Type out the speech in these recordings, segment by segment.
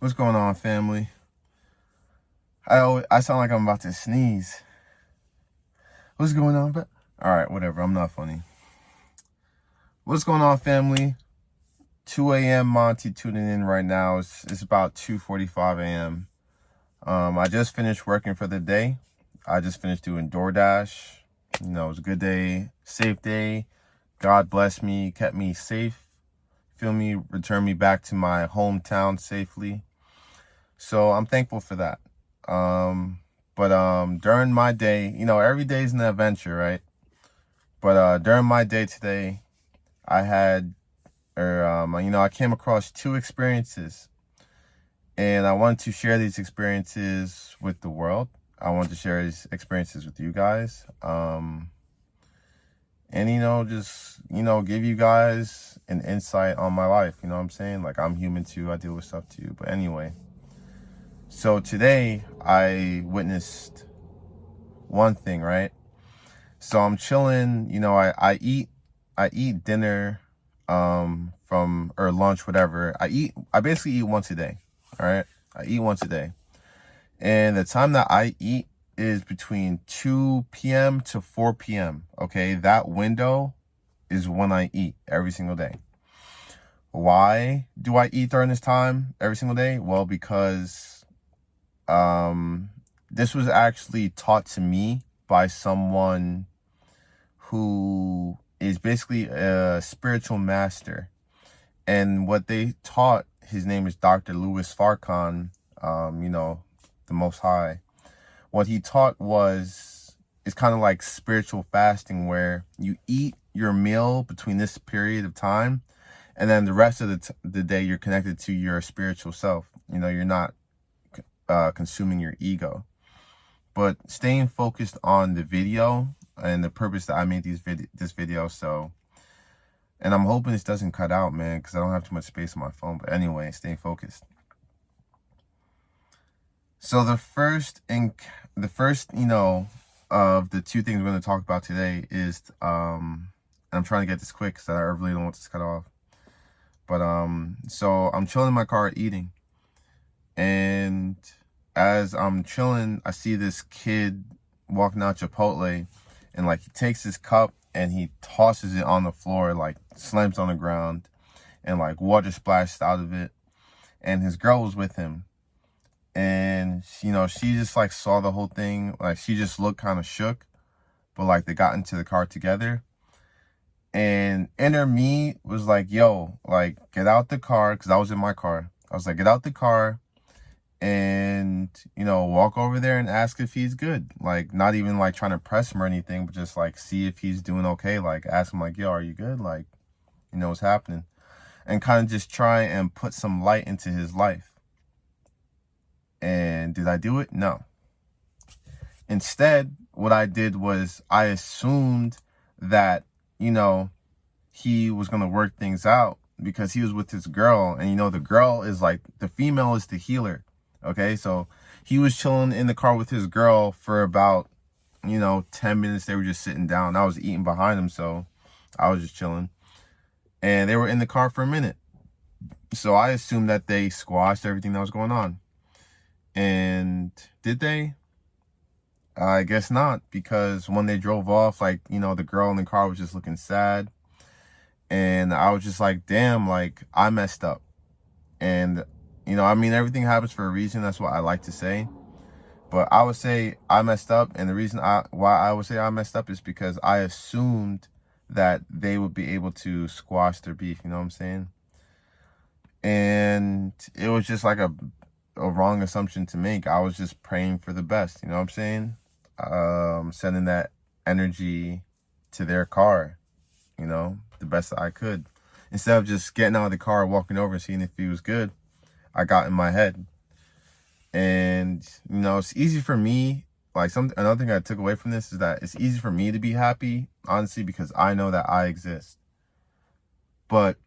What's going on, family? I sound like I'm about to sneeze. What's going on? All right, whatever. I'm not funny. What's going on, family? 2 a.m. Monty tuning in right now. It's about 2:45 a.m. I just finished working for the day. I just finished doing DoorDash. It was a good day, safe day. God bless me, kept me safe. Feel me, returned me back to my hometown safely. So I'm thankful for that. But during my day, every day is an adventure, right? But during my day today, I had, I came across two experiences, and I wanted to share these experiences with the world. I wanted to share these experiences with you guys. And just give you guys an insight on my life. You know what I'm saying? Like, I'm human too. I deal with stuff too. But anyway. So today I witnessed one thing, right? So I'm chilling, I eat dinner from or lunch, whatever. I basically eat once a day. All right? I eat once a day. And the time that I eat is between 2 p.m. to 4 p.m. Okay? That window is when I eat every single day. Why do I eat during this time every single day? Well, because this was actually taught to me by someone who is basically a spiritual master. And what they taught, his name is Dr. Louis Farrakhan, the Most High. What he taught is kind of like spiritual fasting, where you eat your meal between this period of time, and then the rest of the day you're connected to your spiritual self. You're not consuming your ego, but staying focused on the video and the purpose that I made this video. So, and I'm hoping this doesn't cut out, man, because I don't have too much space on my phone. But anyway, staying focused. So the first of the two things we're going to talk about today is and I'm trying to get this quick because I really don't want this cut off. But so I'm chilling in my car eating, and as I'm chilling, I see this kid walking out Chipotle, and like he takes his cup and he tosses it on the floor, like slams on the ground, and like water splashed out of it. And his girl was with him, and she just like saw the whole thing. Like, she just looked kind of shook, but like they got into the car together. And inner me was like, yo, like, get out the car, because I was in my car. I was like, get out the car and walk over there and ask if he's good. Like, not even like trying to press him or anything, but just like see if he's doing okay. Like, ask him like, yo, are you good? Like, what's happening? And kind of just try and put some light into his life. And did I do it? No. Instead, what I did was I assumed that he was going to work things out, because he was with his girl, and the girl is like, the female is the healer. Okay, so he was chilling in the car with his girl for about 10 minutes. They were just sitting down. I was eating behind him, so I was just chilling, and they were in the car for a minute. So I assumed that they squashed everything that was going on. And did they? I guess not, because when they drove off, like, the girl in the car was just looking sad. And I was just like, damn, like, I messed up. And, everything happens for a reason. That's what I like to say. But I would say I messed up. And the reason why I would say I messed up is because I assumed that they would be able to squash their beef. You know what I'm saying? And it was just like a wrong assumption to make. I was just praying for the best. You know what I'm saying? Sending that energy to their car, the best that I could. Instead of just getting out of the car, walking over and seeing if he was good, I got in my head. And, it's easy for me. Like, another thing I took away from this is that it's easy for me to be happy, honestly, because I know that I exist. But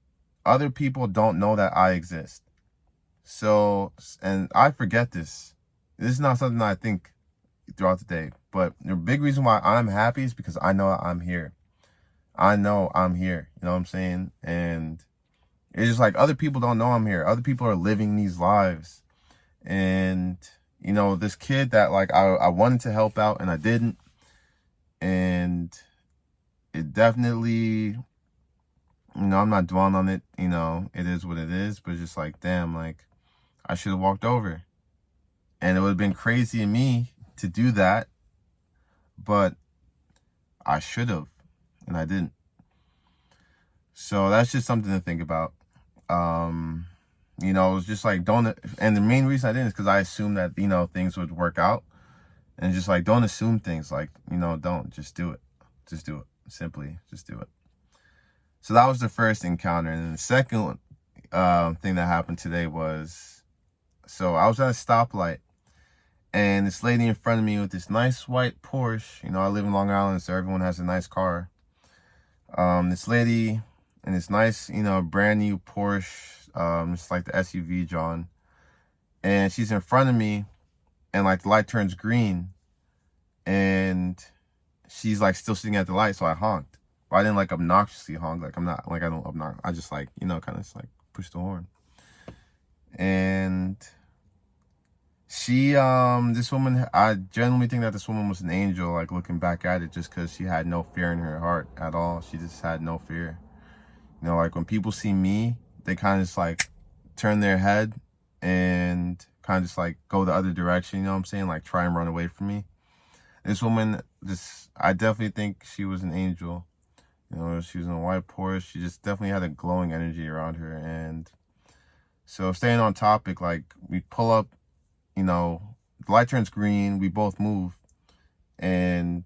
other people don't know that I exist. So, and I forget this. This is not something that I think throughout the day. But the big reason why I'm happy is because I know I'm here. I know I'm here. You know what I'm saying? And It's just like other people don't know I'm here. Other people are living these lives. And, you know, this kid that like I wanted to help out and I didn't. And it definitely, you know, I'm not dwelling on it. You know, it is what it is. But it's just like, damn, like I should have walked over. And it would have been crazy of me to do that. But I should have. And I didn't. So that's just something to think about. You know, it was just like, don't, and the main reason I didn't is because I assumed that, you know, things would work out. And just like, don't assume things, like, you know, don't, just do it. Just do it. Simply, just do it. So that was the first encounter. And then the second thing that happened today was, so I was at a stoplight and this lady in front of me with this nice white Porsche. You know, I live in Long Island, so everyone has a nice car. This lady in this nice, you know, brand new Porsche, it's like the SUV, John. And she's in front of me, and like the light turns green, and she's like still sitting at the light, so I honked. But I didn't like obnoxiously honk. Like I'm not, like I don't obnoxious. I just like, you know, kind of just like push the horn. And she, this woman, I genuinely think that this woman was an angel, like looking back at it, just because she had no fear in her heart at all. She just had no fear. You know, like when people see me, they kind of just like turn their head and kind of just like go the other direction, you know what I'm saying? Like try and run away from me. This woman, I definitely think she was an angel. You know, she was in a white Porsche. She just definitely had a glowing energy around her. And so staying on topic, like we pull up, you know, the light turns green, we both move. And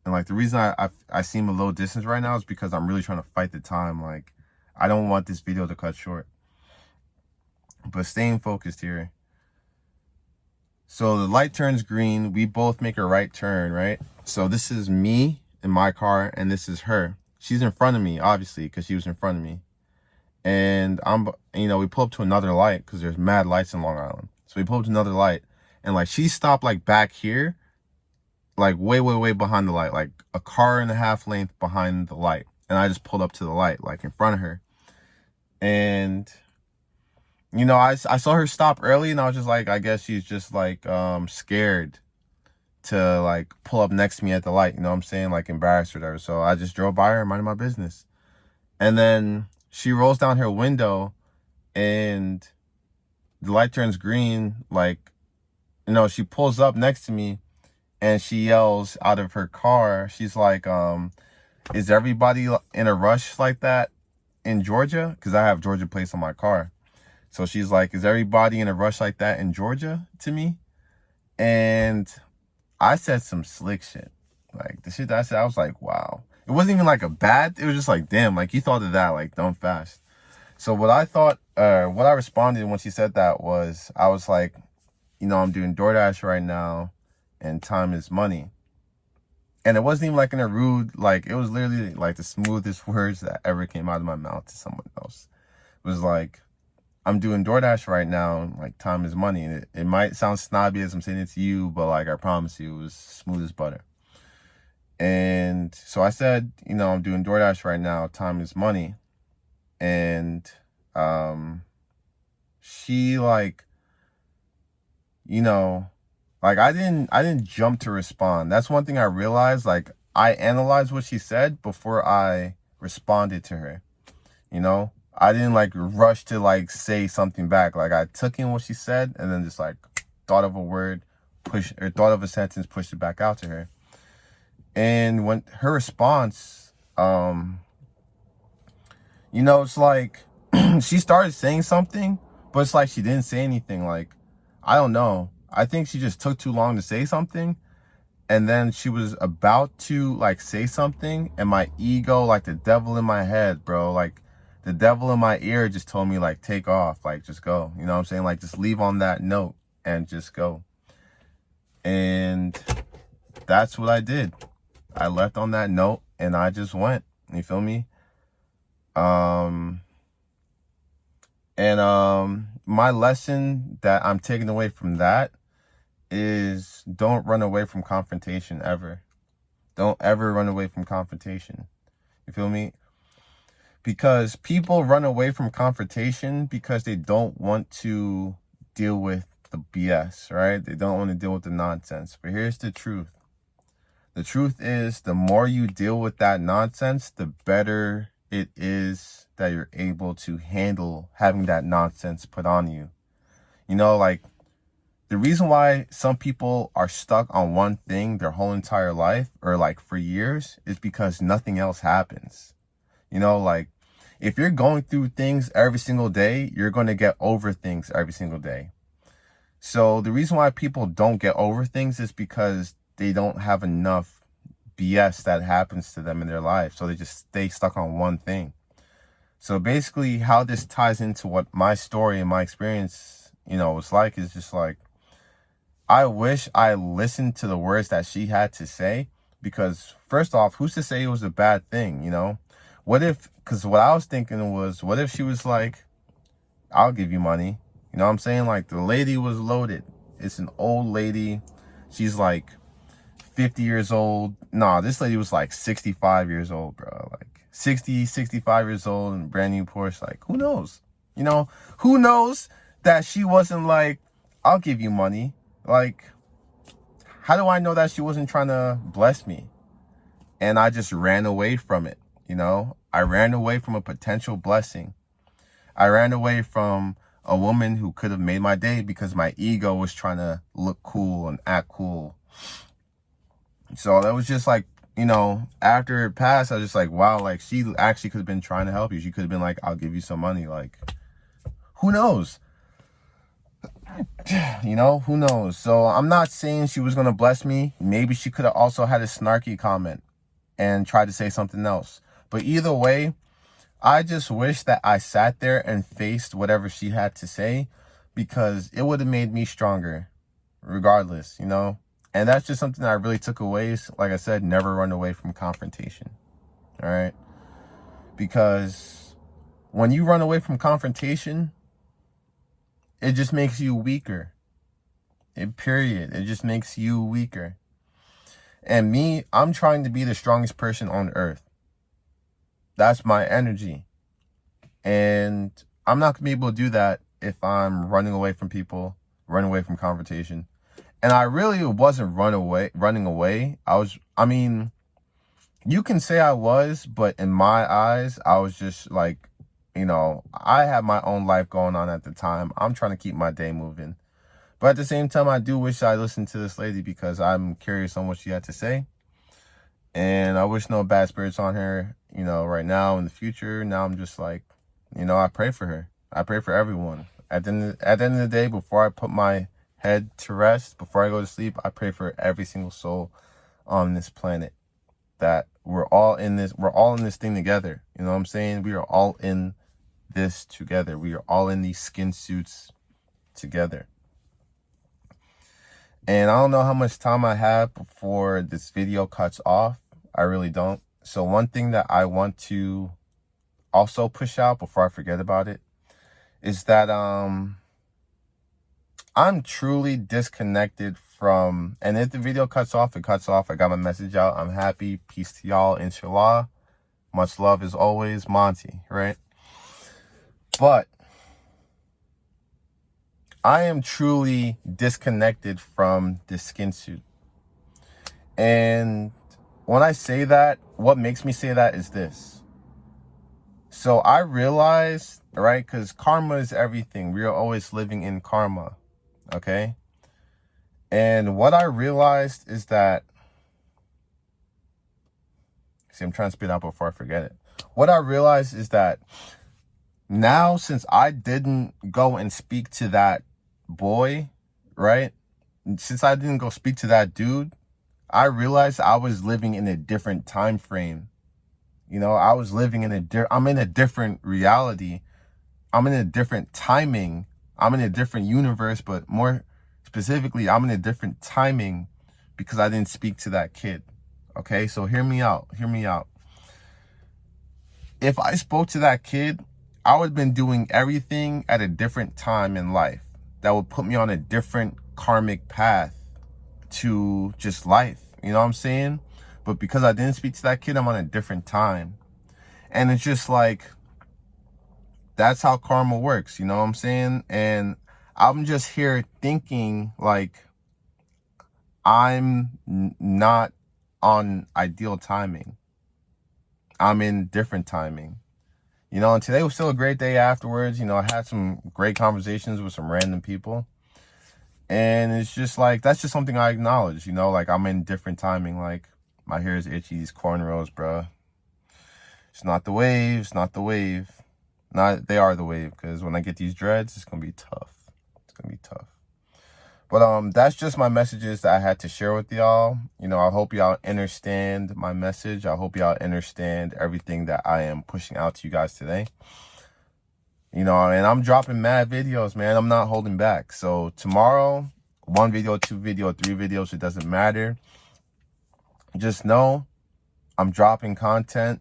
like the reason I seem a little distance right now is because I'm really trying to fight the time. Like I don't want this video to cut short. But staying focused here. So the light turns green, we both make a right turn, right? So this is me in my car and this is her. She's in front of me, obviously, because she was in front of me. And you know, we pull up to another light because there's mad lights in Long Island. So we pull up to another light and like she stopped like back here, like way, way, way behind the light, like a car and a half length behind the light. And I just pulled up to the light, like in front of her. And, you know, I saw her stop early and I was just like, I guess she's just like scared to like pull up next to me at the light, you know what I'm saying? Like embarrassed or whatever. So I just drove by her and minded my business. And then she rolls down her window and the light turns green. Like, you know, she pulls up next to me and she yells out of her car. She's like, is everybody in a rush like that in Georgia? Because I have Georgia plates on my car. So she's like, is everybody in a rush like that in Georgia to me? And I said some slick shit. Like the shit that I said, I was like, wow. It wasn't even like a bad, it was just like, damn, like you thought of that, like dumb fast. So what I thought, what I responded when she said that was, I was like, you know, I'm doing DoorDash right now and time is money. And it wasn't even like in a rude, like it was literally like the smoothest words that ever came out of my mouth to someone else. It was like, I'm doing DoorDash right now and like time is money. And it might sound snobby as I'm saying it to you, but like I promise you it was smooth as butter. And so I said, you know, I'm doing DoorDash right now, time is money. And she like, you know, like I didn't jump to respond. That's one thing I realized. Like I analyzed what she said before I responded to her. You know, I didn't like rush to like say something back. Like I took in what she said and then just like thought of a word, thought of a sentence, pushed it back out to her. And when her response, you know, it's like she started saying something, but it's like she didn't say anything. Like, I don't know. I think she just took too long to say something. And then she was about to like say something and my ego, like the devil in my head, bro, like the devil in my ear just told me like, take off, like just go. You know what I'm saying? Like just leave on that note and just go. And that's what I did. I left on that note and I just went. You feel me? My lesson that I'm taking away from that is don't run away from confrontation ever. Don't ever run away from confrontation. You feel me? Because people run away from confrontation because they don't want to deal with the BS, right? They don't want to deal with the nonsense. But here's the truth. The truth is, the more you deal with that nonsense, the better it is that you're able to handle having that nonsense put on you. You know, like, the reason why some people are stuck on one thing their whole entire life, or like for years, is because nothing else happens. You know, like, if you're going through things every single day, you're going to get over things every single day. So the reason why people don't get over things is because they don't have enough BS that happens to them in their life. So they just stay stuck on one thing. So basically how this ties into what my story and my experience, you know, was like, is just like, I wish I listened to the words that she had to say, because first off, who's to say it was a bad thing, you know? What if, because what I was thinking was, what if she was like, I'll give you money. You know what I'm saying? Like, the lady was loaded. It's an old lady. She's like 50 years old. Nah, this lady was like 65 years old, bro. Like 60, 65 years old and brand new Porsche. Like, who knows? You know, who knows that she wasn't like, I'll give you money. Like, how do I know that she wasn't trying to bless me? And I just ran away from it, you know? I ran away from a potential blessing. I ran away from a woman who could have made my day because my ego was trying to look cool and act cool. So that was just like, you know, after it passed, I was just like, wow, like, she actually could have been trying to help you. She could have been like, I'll give you some money. Like, who knows? You know, who knows? So I'm not saying she was going to bless me. Maybe she could have also had a snarky comment and tried to say something else. But either way, I just wish that I sat there and faced whatever she had to say, because it would have made me stronger regardless, you know? And that's just something that I really took away. Is, like I said, never run away from confrontation. All right? Because when you run away from confrontation, it just makes you weaker. Period. It just makes you weaker. And me, I'm trying to be the strongest person on earth. That's my energy. And I'm not going to be able to do that if I'm running away from people, running away from confrontation. And I really wasn't running away. I mean, you can say I was, but in my eyes, I was just like, you know, I had my own life going on at the time. I'm trying to keep my day moving. But at the same time, I do wish I listened to this lady, because I'm curious on what she had to say. And I wish no bad spirits on her, you know, right now, in the future. Now I'm just like, you know, I pray for her. I pray for everyone. At the end of the day, before I put my head to rest, before I go to sleep, I pray for every single soul on this planet, that we're all in this thing together. You know what I'm saying? We are all in this together. We are all in these skin suits together. And I don't know how much time I have before this video cuts off. I really don't. So one thing that I want to also push out before I forget about it is that I'm truly disconnected from, and if the video cuts off, it cuts off. I got my message out. I'm happy. Peace to y'all, inshallah. Much love as always, Monty, right? But I am truly disconnected from this skin suit. And when I say that, what makes me say that is this. So I realized, right, because karma is everything. We are always living in karma, okay? And what I realized is that, see, I'm trying to spit out before I forget it. What I realized is that now, since I didn't go and speak to that boy, right? Since I didn't go speak to that dude, I realized I was living in a different time frame. You know, I was living in I'm in a different reality. I'm in a different timing. I'm in a different universe, but more specifically, I'm in a different timing because I didn't speak to that kid. Okay, so hear me out. Hear me out. If I spoke to that kid, I would have been doing everything at a different time in life that would put me on a different karmic path to just life. You know what I'm saying? But because I didn't speak to that kid, I'm on a different time. And it's just like, that's how karma works, you know what I'm saying? And I'm just here thinking like I'm not on ideal timing. I'm in different timing. You know, and today was still a great day afterwards. You know, I had some great conversations with some random people. And it's just like, that's just something I acknowledge, you know, like I'm in different timing. Like my hair is itchy, these cornrows, bruh. It's not the wave, it's not the wave. They are the wave, because when I get these dreads, it's going to be tough. It's going to be tough. But that's just my messages that I had to share with y'all. You know, I hope y'all understand my message. I hope y'all understand everything that I am pushing out to you guys today. You know, and I'm dropping mad videos, man. I'm not holding back. So tomorrow, 1 video, 2 video, 3 videos, it doesn't matter. Just know I'm dropping content.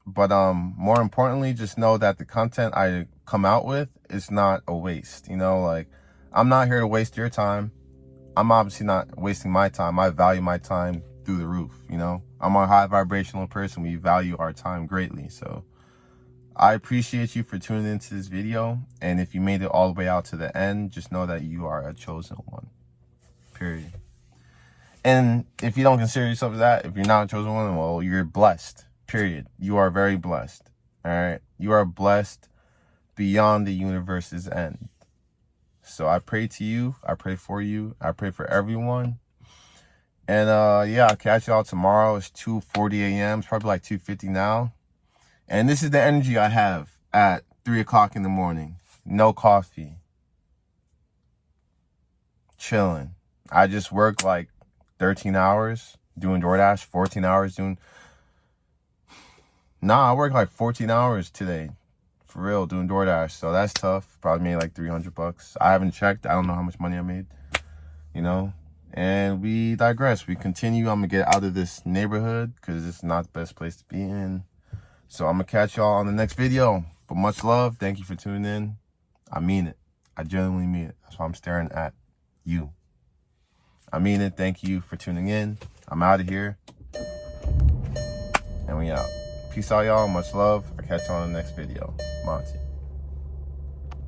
But more importantly, just know that the content I come out with is not a waste. You know, like, I'm not here to waste your time. I'm obviously not wasting my time. I value my time through the roof, you know. I'm a high vibrational person. We value our time greatly. So I appreciate you for tuning into this video. And if you made it all the way out to the end, just know that you are a chosen one. Period. And if you don't consider yourself that, if you're not a chosen one, well, you're blessed. Period. You are very blessed. All right. You are blessed beyond the universe's end. So I pray to you. I pray for you. I pray for everyone. And yeah, I'll catch y'all tomorrow. It's 2:40 a.m. It's probably like 2:50 now. And this is the energy I have at 3 o'clock in the morning. No coffee. Chilling. I just work like 13 hours doing DoorDash, 14 hours doing... Nah, I work like 14 hours today. For real, doing DoorDash. So that's tough. Probably made like $300. I haven't checked. I don't know how much money I made. You know? And we digress. We continue. I'm going to get out of this neighborhood because it's not the best place to be in. So I'm going to catch y'all on the next video. But much love. Thank you for tuning in. I mean it. I genuinely mean it. That's why I'm staring at you. I mean it. Thank you for tuning in. I'm out of here. And we out. Peace out, y'all. Much love. I'll catch you on the next video. Monty.